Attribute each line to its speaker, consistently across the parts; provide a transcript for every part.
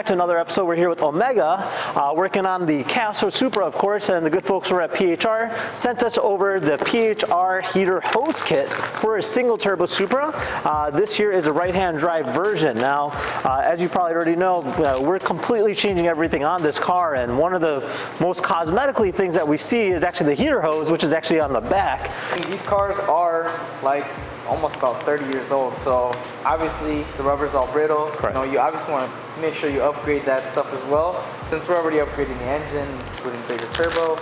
Speaker 1: back to another episode. We're here with Omega, working on the Supra, of course, and the good folks over at PHR sent us over the PHR heater hose kit for a single turbo Supra. This here is a right-hand drive version. Now, as you probably already know, we're completely changing everything on this car, and one of the most cosmetically things that we see is actually the heater hose, which is actually on the back.
Speaker 2: These cars are like almost about 30 years old, so obviously the rubber's all brittle.
Speaker 1: Correct.
Speaker 2: You know, you obviously want to make sure you upgrade that stuff as well. Since we're already upgrading the engine, putting bigger turbo,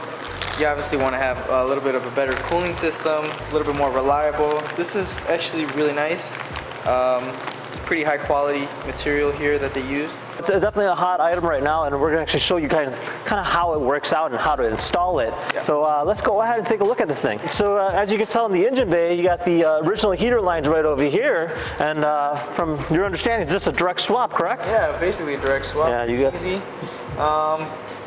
Speaker 2: you obviously want to have a little bit of a better cooling system, a little bit more reliable. This is actually really nice. Pretty high quality material here that they used.
Speaker 1: It's definitely a hot item right now, and we're going to actually show you kind of how it works out and how to install it. Yeah. So let's go ahead and take a look at this thing. So as you can tell in the engine bay, you got the original heater lines right over here, and from your understanding, it's just a direct swap, correct?
Speaker 2: Yeah, basically a direct swap.
Speaker 1: Yeah, you got
Speaker 2: easy.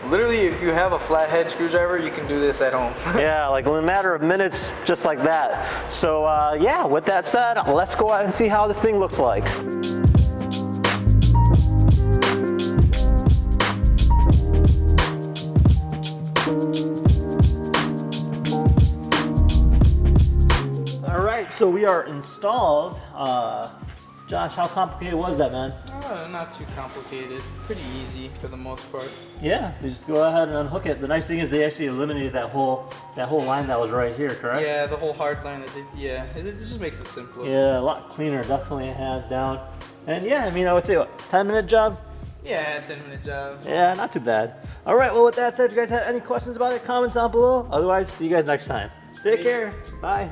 Speaker 2: Literally, if you have a flathead screwdriver, you can do this at home.
Speaker 1: Yeah, like in a matter of minutes, just like that. So yeah, with that said, let's go out and see how this thing looks like. All right, so we are installed. Josh, how complicated was that, man?
Speaker 2: Not too complicated. Pretty easy for the most part.
Speaker 1: Yeah, so just go ahead and unhook it. The nice thing is they actually eliminated that whole line that was right here, correct?
Speaker 2: Yeah, the whole hard line. Yeah, it just makes it simpler.
Speaker 1: Yeah, a lot cleaner, definitely, hands down. And yeah, I mean, I would say, what, 10-minute job?
Speaker 2: Yeah, 10-minute job.
Speaker 1: Yeah, not too bad. All right, well, with that said, if you guys had any questions about it, comments down below. Otherwise, see you guys next time. Take care. Bye.